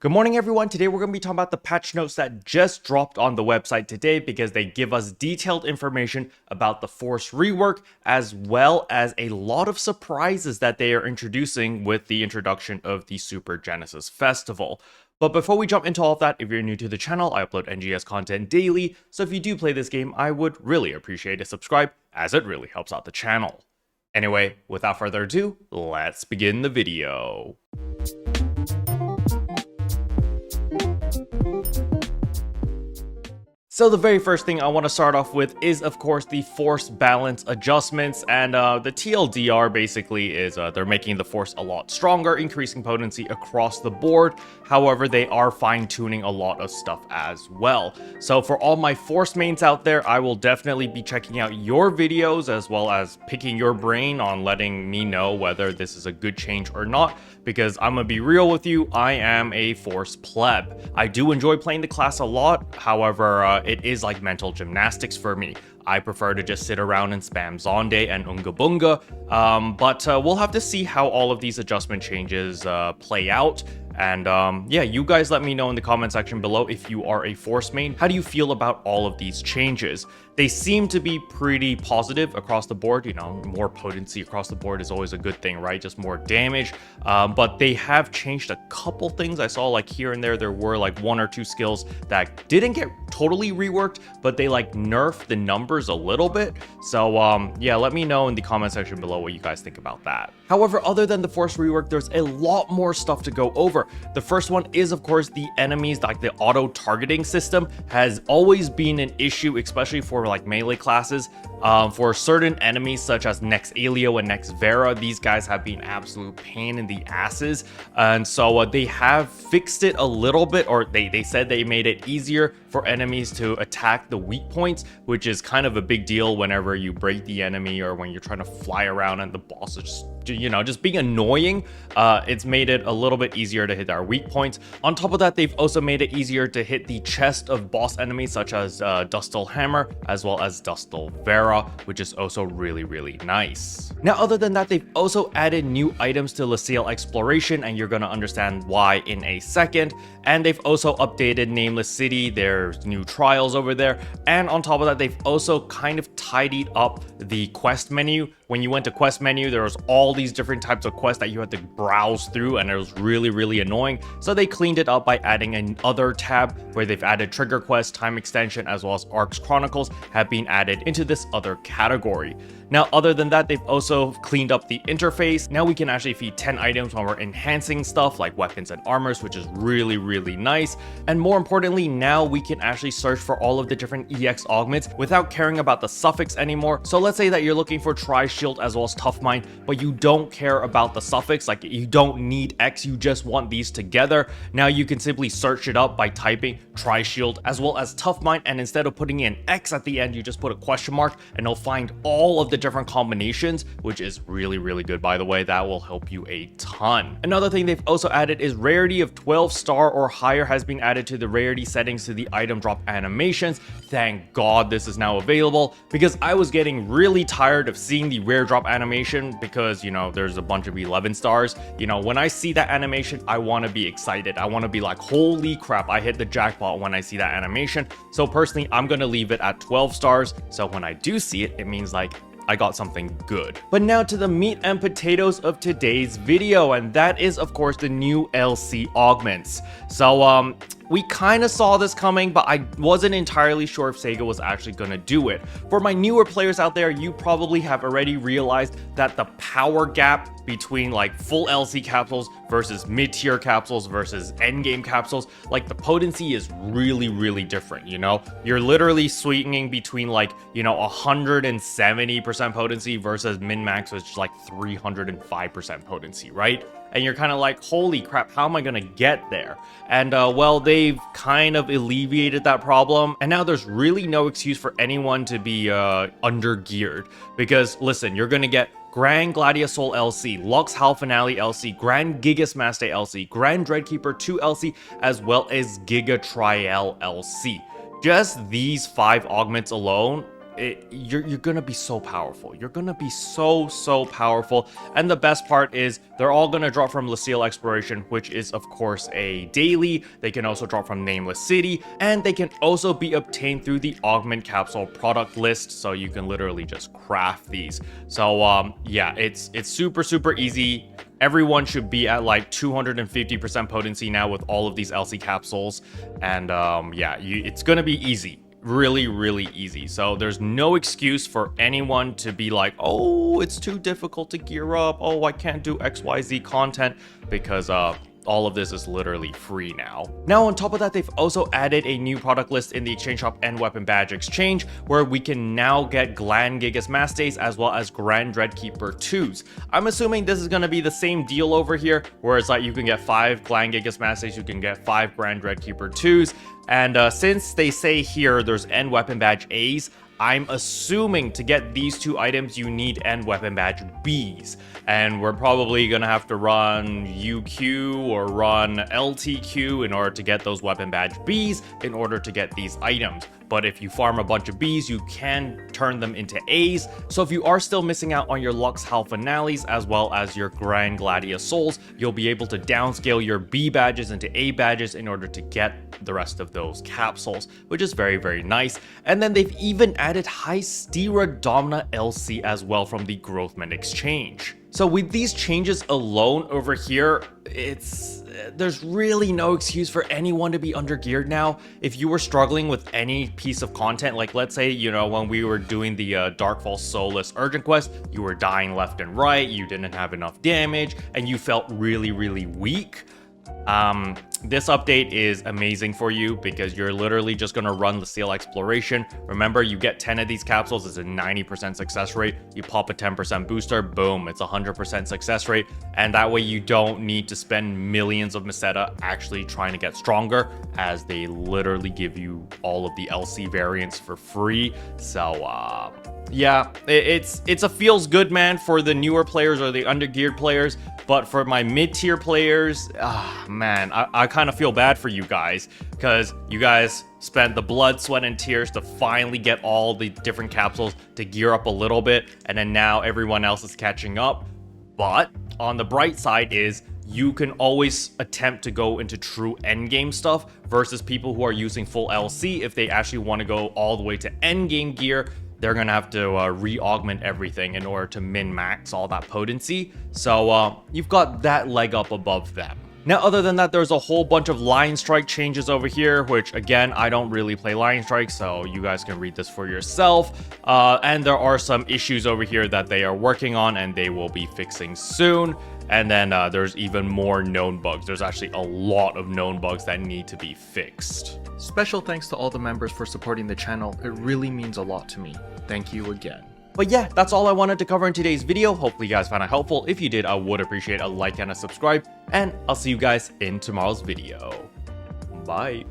Good morning everyone, today we're going to be talking about the patch notes that just dropped on the website today because they give us detailed information about the Force rework as well as a lot of surprises that they are introducing with the introduction of the Super Genesis Festival. But before we jump into all of that, if you're new to the channel, I upload NGS content daily, so if you do play this game, I would really appreciate a subscribe as it really helps out the channel. Anyway, without further ado, let's begin the video. So the very first thing I want to start off with is, of course, the force balance adjustments, and the TLDR basically is they're making the force a lot stronger, increasing potency across the board. However, they are fine-tuning a lot of stuff as well. So for all my force mains out there, I will definitely be checking out your videos as well as picking your brain on letting me know whether this is a good change or not, because I'm gonna be real with you, I am a force pleb. I do enjoy playing the class a lot, however, it is like mental gymnastics for me. I prefer to just sit around and spam Zonde and Unga Bunga, but we'll have to see how all of these adjustment changes play out. And yeah, you guys let me know in the comment section below if you are a force main. How do you feel about all of these changes? They seem to be pretty positive across the board. You know, more potency across the board is always a good thing, right? Just more damage. But they have changed a couple things. I saw like here and there were like one or two skills that didn't get totally reworked, but they like nerfed the numbers a little bit. So yeah, let me know in the comment section below what you guys think about that. However, other than the force rework, there's a lot more stuff to go over. The first one is, of course, the enemies. Like the auto targeting system has always been an issue, especially for like melee classes. For certain enemies such as Nex Alio and Nex Vera, these guys have been absolute pain in the asses, and so they have fixed it a little bit, or they said they made it easier for enemies to attack the weak points, which is kind of a big deal whenever you break the enemy or when you're trying to fly around and the boss is just, you know, just being annoying. It's made it a little bit easier to hit our weak points. On top of that, they've also made it easier to hit the chest of boss enemies such as Dustal Hammer as well as Dustal Vera, which is also really nice. Now, other than that, they've also added new items to LC Exploration, and you're gonna understand why in a second. And they've also updated Nameless City. There's new trials over there, and on top of that, they've also kind of tidied up the quest menu. When you went to quest menu, there was all these different types of quests that you had to browse through, and it was really annoying. So they cleaned it up by adding another tab where they've added Trigger Quest, Time Extension, as well as Arcs Chronicles have been added into this other category. Now, other than that, they've also cleaned up the interface. Now we can actually feed 10 items when we're enhancing stuff like weapons and armors, which is really nice. And more importantly, now we can actually search for all of the different EX augments without caring about the suffix anymore. So let's say that you're looking for Tri-Shield as well as Tough Mind, but you don't care about the suffix, like you don't need X, you just want these together. Now you can simply search it up by typing Tri-Shield as well as Tough Mind, and instead of putting in X at the end, you just put a question mark and it'll find all of the different combinations, which is really good, by the way. That will help you a ton. Another thing they've also added is rarity of 12 star or higher has been added to the rarity settings to the item drop animations. Thank God this is now available, because I was getting really tired of seeing the rare drop animation because, you know, there's a bunch of 11 stars. You know, when I see that animation, I want to be excited. I want to be like, holy crap, I hit the jackpot when I see that animation. So personally, I'm going to leave it at 12 stars. So when I do see it, it means like I got something good. But now to the meat and potatoes of today's video, and that is, of course, the new LC Augments. So we kind of saw this coming, but I wasn't entirely sure if Sega was actually going to do it. For my newer players out there, you probably have already realized that the power gap between like full LC capsules versus mid-tier capsules versus endgame capsules, like the potency is really different, you know? You're literally swinging between like, you know, 170% potency versus min-max, which is like 305% potency, right? And you're kind of like, holy crap, how am I gonna get there? And well, they've kind of alleviated that problem, and now there's really no excuse for anyone to be under geared, because listen, you're gonna get Grand Gladiosol LC, Lux Hal Finale LC, Grand Gigas Master LC, Grand Dreadkeeper 2 LC, as well as Giga Trial LC. Just these 5 augments alone you're gonna be so powerful. You're gonna be so powerful. And the best part is they're all gonna drop from LC Exploration, which is of course a daily. They can also drop from Nameless City, and they can also be obtained through the Augment Capsule product list. So you can literally just craft these. So yeah, it's super easy. Everyone should be at like 250% potency now with all of these LC capsules. And yeah, it's gonna be easy. Really easy. So there's no excuse for anyone to be like, oh, it's too difficult to gear up. Oh, I can't do XYZ content, because all of this is literally free now. Now, on top of that, they've also added a new product list in the exchange shop and weapon badge exchange, where we can now get Gland Gigas Mastays as well as Grand Dreadkeeper 2s. I'm assuming this is going to be the same deal over here, where it's like you can get 5 Gland Gigas Mastays, you can get 5 Grand Dreadkeeper 2s. And since they say here there's End Weapon Badge A's, I'm assuming to get these 2 items, you need End Weapon Badge B's. And we're probably gonna have to run UQ or run LTQ in order to get those Weapon Badge B's in order to get these items. But if you farm a bunch of B's, you can turn them into A's. So if you are still missing out on your Lux Hal Finales as well as your Grand Gladia Souls, you'll be able to downscale your B badges into A badges in order to get the rest of those capsules, which is very nice. And then they've even added Hystera Domina LC as well from the Growthman Exchange. So with these changes alone over here, there's really no excuse for anyone to be undergeared now. If you were struggling with any piece of content, like let's say, you know, when we were doing the Darkfall Soulless Urgent Quest, you were dying left and right, you didn't have enough damage, and you felt really weak. This update is amazing for you because you're literally just going to run the Seal Exploration. Remember, you get 10 of these capsules, it's a 90% success rate. You pop a 10% booster, boom, it's a 100% success rate. And that way you don't need to spend millions of Meseta actually trying to get stronger, as they literally give you all of the LC variants for free. So, yeah, it's a feels good, man, for the newer players or the undergeared players. But for my mid-tier players, man, I kind of feel bad for you guys, because you guys spent the blood, sweat, and tears to finally get all the different capsules to gear up a little bit, and then now everyone else is catching up. But on the bright side is you can always attempt to go into true endgame stuff versus people who are using full LC. If they actually want to go all the way to endgame gear, they're gonna have to re-augment everything in order to min-max all that potency. So you've got that leg up above them. Now, other than that, there's a whole bunch of Lion Strike changes over here, which again, I don't really play Lion Strike, so you guys can read this for yourself. And there are some issues over here that they are working on and they will be fixing soon. And then there's even more known bugs. There's actually a lot of known bugs that need to be fixed. Special thanks to all the members for supporting the channel. It really means a lot to me. Thank you again. But yeah, that's all I wanted to cover in today's video. Hopefully you guys found it helpful. If you did, I would appreciate a like and a subscribe. And I'll see you guys in tomorrow's video. Bye.